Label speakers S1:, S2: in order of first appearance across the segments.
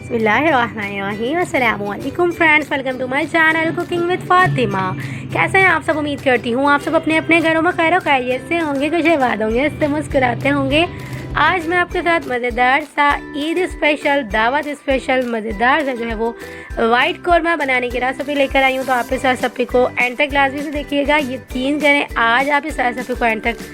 S1: बिस्मिल्लाहिर्रहमानिर्रहीम। अस्सलामु अलैकुम friends, welcome to my channel cooking with Fatima. कैसे हैं आप सब? उम्मीद करती हूँ आप सब अपने अपने घरों में खैर खैरियत से होंगे, खुश आबाद होंगे, इससे मुस्कुराते होंगे। आज मैं आपके साथ मज़ेदार सा ईद स्पेशल, दावत स्पेशल मज़ेदार सा जो है वो वाइट कौरमा बनाने की रेसिपी लेकर आई हूँ। तो आप इस रेसिपी को एंड तक लाजमी से देखिएगा। यकीन करें आज आप इस रेसिपी को एंड तक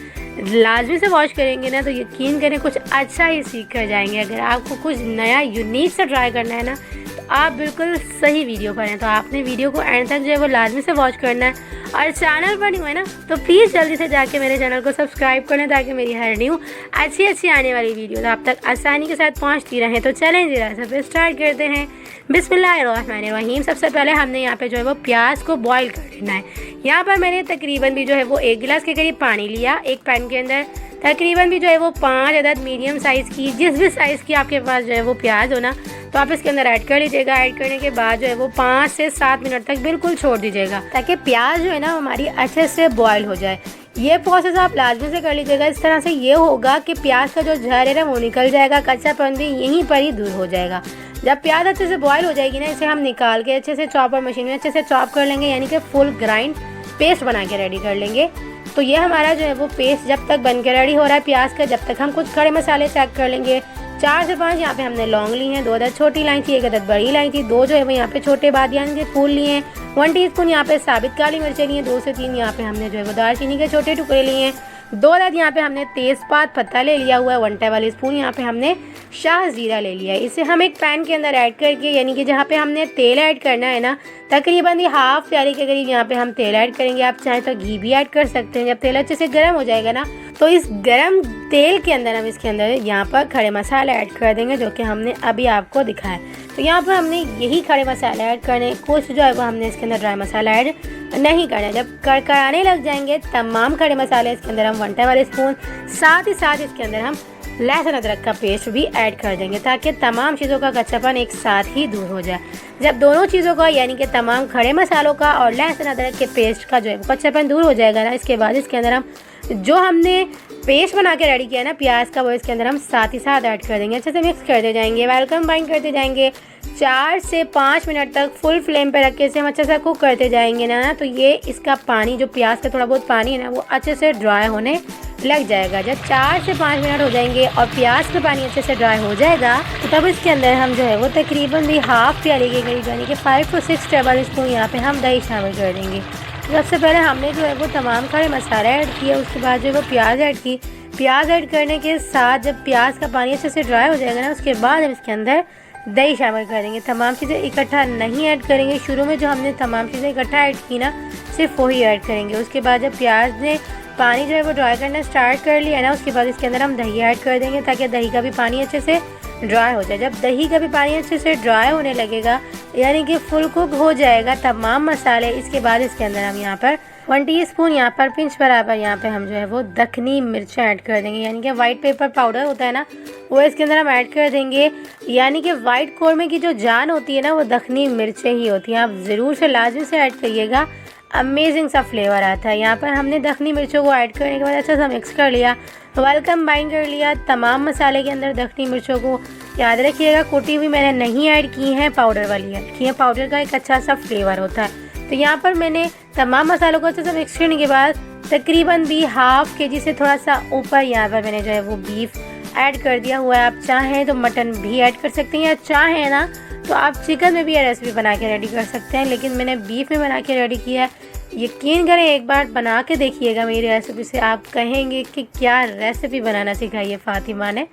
S1: लाजमी से वॉच करेंगे ना तो यकीन करें कुछ अच्छा ही सीख कर जाएंगे। अगर आपको कुछ नया यूनिक सा ट्राई करना है ना तो आप बिल्कुल सही वीडियो पर हैं। तो आपने वीडियो को एंड तक जो है वो लाजमी से वॉच करना है। और चैनल पर नहीं हुआ ना तो प्लीज़ जल्दी से जाके मेरे चैनल को सब्सक्राइब कर लें ताकि मेरी हर न्यू अच्छी आने वाली वीडियो आप तक आसानी के साथ पहुँचती रहें। तो चलें जी रेसिपी स्टार्ट करते हैं। बिस्मिल्लाहिर्रहमानिर्रहीम। सबसे पहले हमने यहाँ पे जो है वो प्याज को बॉईल कर लेना है। यहाँ पर मैंने तकरीबन भी जो है वो 1 गिलास के करीब पानी लिया। एक पैन के अंदर तकरीबन भी जो है वो 5 अदद मीडियम साइज़ की, जिस भी साइज़ की आपके पास जो है वो प्याज हो ना तो आप इसके अंदर ऐड कर लीजिएगा। ऐड करने के बाद जो है वो 5 से 7 मिनट तक बिल्कुल छोड़ दीजिएगा ताकि प्याज जो है ना हमारी अच्छे से बॉयल हो जाए। ये प्रोसेस आप लाजमी से कर लीजिएगा। इस तरह से ये होगा कि प्याज का जो जहर है ना वो निकल जाएगा, कच्चापन भी यहीं पर ही दूर हो जाएगा। जब प्याज अच्छे से बॉयल हो जाएगी ना इसे हम निकाल के अच्छे से चॉपर मशीन में अच्छे से चॉप कर लेंगे, यानी कि फुल ग्राइंड पेस्ट बना के रेडी कर लेंगे। तो ये हमारा जो है वो पेस्ट जब तक बन के रेडी हो रहा है प्याज का, जब तक हम कुछ खड़े मसाले चेक कर लेंगे। 4 से 5 यहाँ पे हमने लौंग ली हैं, 2 अदद छोटी इलायची, 1 अदद बड़ी इलायची, 2 जो है वो यहाँ पे छोटे बादियान के फूल लिए हैं, 1 टीस्पून यहाँ पे साबित काली मिर्चें लिए हैं, 2 से 3 यहाँ पे हमने जो है वो दालचीनी के छोटे टुकड़े लिए हैं, 2 अदद यहाँ पे हमने तेज़पात पत्ता ले लिया हुआ है, 1 टेबल स्पून यहाँ पे हमने शाह ज़ीरा ले लिया है। इसे हम एक पैन के अंदर ऐड करके, यानी कि जहाँ पे हमने तेल ऐड करना है ना तकरीबन 1/2 प्याली के करीब यहाँ पे हम तेल ऐड करेंगे। आप चाहें तो घी भी ऐड कर सकते हैं। जब तेल अच्छे से गर्म हो जाएगा ना तो इस गर्म तेल के अंदर हम इसके अंदर यहाँ पर खड़े मसाले ऐड कर देंगे जो कि हमने अभी आपको दिखाया। तो यहाँ पर हमने यही खड़े मसाले ऐड करने, कुछ जो है वो हमने इसके अंदर ड्राई मसाला ऐड नहीं करना। जब कड़कड़ाने लग जाएंगे तमाम खड़े मसाले इसके अंदर हम 1 टेबल स्पून, साथ ही साथ इसके अंदर हम लहसुन अदरक का पेस्ट भी ऐड कर देंगे ताकि तमाम चीज़ों का कच्चापन एक साथ ही दूर हो जाए। जब दोनों चीज़ों का यानी कि तमाम खड़े मसालों का और लहसुन अदरक के पेस्ट का जो है वो कच्चापन दूर हो जाएगा ना, इसके बाद इसके अंदर हम जो हमने पेस्ट बना के रेडी किया ना प्याज का वो इसके अंदर हम साथ ही साथ ऐड कर देंगे। अच्छे से मिक्स करते जाएंगे, वेलकम बाइंड करते जाएंगे। 4 से 5 मिनट तक फुल फ्लेम पे रख के इसे हम अच्छे से कुक करते जाएंगे ना तो ये इसका पानी, जो प्याज का थोड़ा बहुत पानी है ना वो अच्छे से ड्राई होने लग जाएगा। जब 4 से 5 मिनट हो जाएंगे और प्याज का पानी अच्छे से ड्राई हो जाएगा तो तब इसके अंदर हम जो है वो तकरीबन भी 1/2 प्याली के करीब यानी कि 5 to 6 टेबल स्पून यहाँ पे हम दही शामिल कर देंगे। सबसे पहले हमने जो है वो तमाम खड़े मसाले ऐड किए, उसके बाद जो है वो प्याज ऐड की। प्याज ऐड करने के साथ जब प्याज का पानी अच्छे से ड्राई हो जाएगा ना उसके बाद हम इसके अंदर दही शामिल करेंगे। तमाम चीज़ें इकट्ठा नहीं ऐड करेंगे। शुरू में जो हमने तमाम चीज़ें इकट्ठा ऐड की ना सिर्फ वही ऐड करेंगे। उसके बाद जब प्याज ने पानी जो है वो ड्राई करना स्टार्ट कर लिया ना उसके बाद इसके अंदर हम दही ऐड कर देंगे ताकि दही का भी पानी अच्छे से ड्राई हो जाए। जब दही का भी पानी अच्छे से ड्राई होने लगेगा यानी कि फुल कुक हो जाएगा तमाम मसाले, इसके बाद इसके अंदर हम यहाँ पर 1 टीस्पून यहाँ पर पिंच बराबर यहाँ पे हम जो है वो दखनी मिर्चें ऐड कर देंगे, यानी कि वाइट पेपर पाउडर होता है ना वो इसके अंदर हम ऐड कर देंगे। यानी कि वाइट कौरमे की जो जान होती है ना वो दखनी मिर्चें ही होती हैं। आप ज़रूर से लाजमी से ऐड करिएगा, अमेजिंग सा फ्लेवर आता है। यहाँ पर हमने दखनी मिर्चों को ऐड करने के बाद अच्छा सा मिक्स कर लिया, वेलकम बाइंड कर लिया तमाम मसाले के अंदर दखनी मिर्चों को। याद रखिएगा कुटी हुई मैंने नहीं ऐड की हैं, पाउडर वाली ऐड की है। पाउडर का एक अच्छा सा फ्लेवर होता है। तो यहाँ पर मैंने तमाम मसालों को अच्छे से मिक्स करने के बाद तकरीबन भी 1/2 kg से थोड़ा सा ऊपर यहाँ पर मैंने जो है वो बीफ ऐड कर दिया हुआ है। आप चाहें तो मटन भी ऐड कर सकते हैं या चाहें ना तो आप चिकन में भी ये रेसिपी बना के रेडी कर सकते हैं, लेकिन मैंने बीफ में बना के रेडी किया है। यकीन करें एक बार बना के देखिएगा मेरी रेसिपी से, आप कहेंगे कि क्या रेसिपी बनाना सिखाई है फातिमा ने।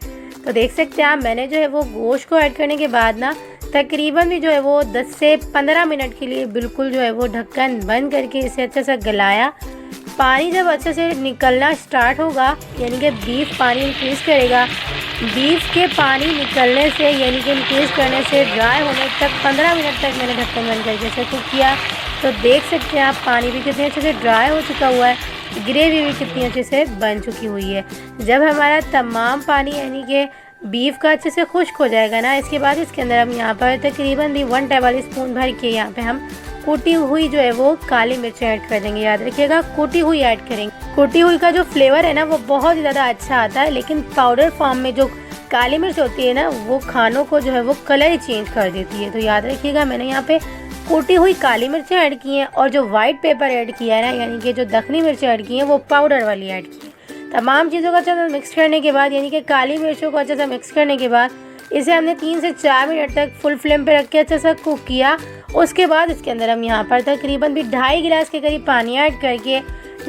S1: तो देख सकते हैं आप, मैंने जो है वो गोश्त को ऐड करने के बाद ना तकरीबन भी जो है वो 10 से 15 मिनट के लिए बिल्कुल जो है वो ढक्कन बंद करके इसे अच्छे से गलाया। पानी जब अच्छे से निकलना स्टार्ट होगा यानी कि बीफ पानी इंक्रीज़ करेगा, बीफ के पानी निकलने से यानी कि इंक्रीज़ करने से ड्राई होने तक 15 मिनट तक मैंने ढक्कन बंद करके इसे कुक किया। तो देख सकते हैं आप पानी भी कितने अच्छे से ड्राई हो चुका हुआ है, ग्रेवी भी कितनी अच्छे से बन चुकी हुई है। जब हमारा तमाम पानी यानी कि बीफ का अच्छे से खुश्क हो जाएगा ना इसके बाद इसके अंदर हम यहाँ पर तकरीबन भी 1 टेबल स्पून भर के यहाँ पे हम कुटी हुई जो है वो काली मिर्च ऐड कर देंगे। याद रखिएगा कुटी हुई ऐड करेंगे। कुटी हुई का जो फ्लेवर है ना वो बहुत ज़्यादा अच्छा आता है, लेकिन पाउडर फॉर्म में जो काली मिर्च होती है ना, वो खानों को जो है वो कलर ही चेंज कर देती है। तो याद रखिएगा, मैंने यहाँ पे कूटी हुई काली मिर्चें ऐड की हैं और जो वाइट पेपर ऐड किया है ना, यानी कि जो दखनी मिर्चें ऐड की हैं वो पाउडर वाली ऐड की है। तमाम चीज़ों को अच्छे से मिक्स करने के बाद, यानी कि काली मिर्चों को अच्छे से मिक्स करने के बाद इसे हमने 3 से 4 मिनट तक फुल फ्लेम पे रख के अच्छे से कुक किया। उसके बाद इसके अंदर हम यहाँ पर तकरीबन भी 2.5 गिलास के करीब पानी ऐड करके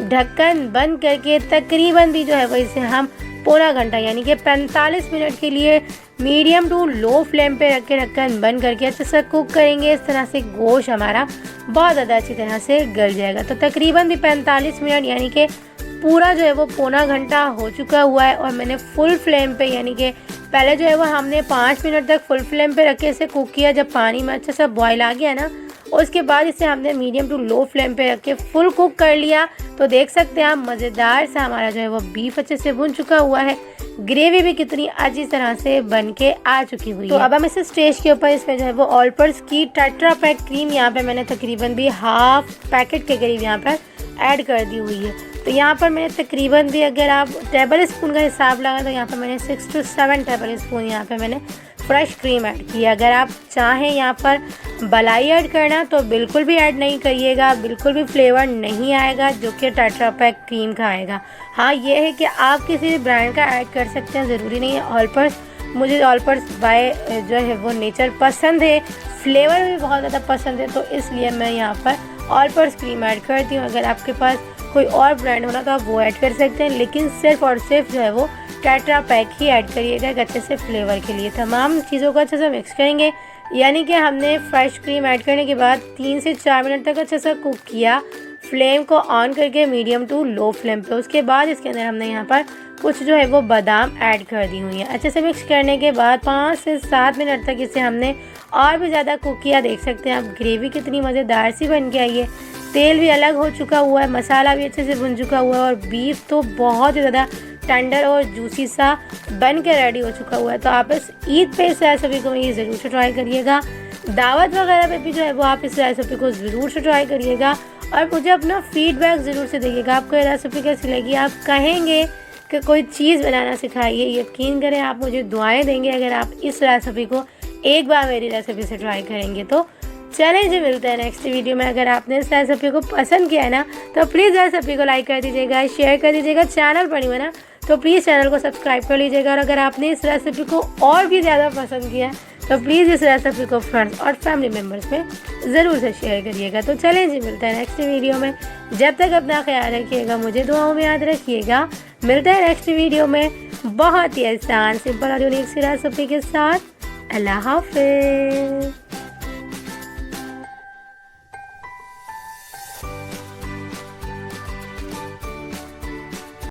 S1: ढक्कन बंद करके तकरीबन भी जो है वो इसे हम पौना घंटा यानी कि 45 मिनट के लिए मीडियम टू लो फ्लेम पे रख के ढक्कन बंद करके अच्छे से कुक करेंगे। इस तरह से गोश्त हमारा बहुत ज़्यादा अच्छी तरह से गल जाएगा। तो तकरीबन भी 45 मिनट यानी कि पूरा जो है वो पौना घंटा हो चुका हुआ है और मैंने फुल फ्लेम पे, यानी कि पहले जो है वो हमने 5 मिनट तक फुल फ्लेम पे रख के इसे कुक किया। जब पानी में अच्छे से बॉयल आ गया ना, उसके बाद इसे हमने मीडियम टू लो फ्लेम पे रख के फुल कुक कर लिया। तो देख सकते हैं आप, मज़ेदार सा हमारा जो है वो बीफ अच्छे से भुन चुका हुआ है। ग्रेवी भी कितनी अच्छी तरह से बन के आ चुकी हुई है। तो अब हम इस स्टेज के ऊपर इसमें जो है वो ऑलपर्स की टेट्रा पैक क्रीम यहाँ पे मैंने तकरीबन भी हाफ पैकेट के करीब यहाँ पर ऐड कर दी हुई है। तो यहाँ पर मैंने तकरीबन भी, अगर आप टेबल स्पून का हिसाब लगाएं तो यहाँ पर मैंने 6 से 7 टेबल स्पून यहाँ पे मैंने फ्रेश क्रीम ऐड की। अगर आप चाहें यहाँ पर मलाई ऐड करना तो बिल्कुल भी ऐड नहीं करिएगा, बिल्कुल भी फ्लेवर नहीं आएगा जो कि टेट्रा पैक क्रीम का आएगा। हाँ, ये है कि आप किसी भी ब्रांड का ऐड कर सकते हैं, ज़रूरी नहीं है। ऑलपर्स, मुझे ऑलपर्स बाय जो है वो नेचर पसंद है, फ्लेवर भी बहुत ज़्यादा पसंद है, तो इसलिए मैं यहाँ पर ऑलपर्स क्रीम ऐड करती हूँ। अगर आपके पास कोई और ब्रांड होना तो आप वो ऐड कर सकते हैं, लेकिन सिर्फ और सिर्फ जो है वो टेट्रा पैक ही ऐड करिएगा एक अच्छे से फ्लेवर के लिए। तमाम चीज़ों को अच्छे से मिक्स करेंगे, यानी कि हमने फ्रेश क्रीम ऐड करने के बाद 3 से 4 मिनट तक अच्छे से कुक किया, फ्लेम को ऑन करके मीडियम टू लो फ्लेम पे। उसके बाद इसके अंदर हमने यहाँ पर कुछ जो है वो बादाम ऐड कर दी हुई है। अच्छे से मिक्स करने के बाद 5 से 7 मिनट तक इसे हमने और भी ज़्यादा कुक किया। देख सकते हैं आप, ग्रेवी कितनी मज़ेदार सी बन के आई है, तेल भी अलग हो चुका हुआ है, मसाला भी अच्छे से भुन चुका हुआ है और बीफ तो बहुत ही ज़्यादा टेंडर और जूसी सा बन के रेडी हो चुका हुआ है। तो आप इस ईद पे इस रेसिपी को ये ज़रूर से ट्राई करिएगा। दावत वगैरह पे भी जो है वो आप इस रेसिपी को ज़रूर से ट्राई करिएगा और मुझे अपना फीडबैक ज़रूर से दीजिएगा, आपको ये रेसिपी कैसी लगी। आप कहेंगे कि कोई चीज़ बनाना सिखाइए, यकीन करें आप मुझे दुआएं देंगे अगर आप इस रेसिपी को एक बार मेरी रेसिपी से ट्राई करेंगे। तो चलें जी, मिलते हैं नेक्स्ट वीडियो में। अगर आपने इस रेसिपी को पसंद किया है ना, तो प्लीज़ रेसिपी को लाइक कर दीजिएगा, शेयर कर दीजिएगा। चैनल पर नहीं है ना, तो प्लीज़ चैनल को सब्सक्राइब कर लीजिएगा। और अगर आपने इस रेसिपी को और भी ज़्यादा पसंद किया तो प्लीज़ इस रेसिपी को फ्रेंड्स और फैमिली मेम्बर्स में ज़रूर से शेयर करिएगा। तो चलें जी, मिलते हैं नेक्स्ट वीडियो में। जब तक अपना ख्याल रखिएगा, मुझे दुआओं में याद रखिएगा। मिलते हैं नेक्स्ट वीडियो में बहुत ही आसान, सिंपल और यूनिक सी रेसिपी के साथ। अल्लाह हाफ़िज़।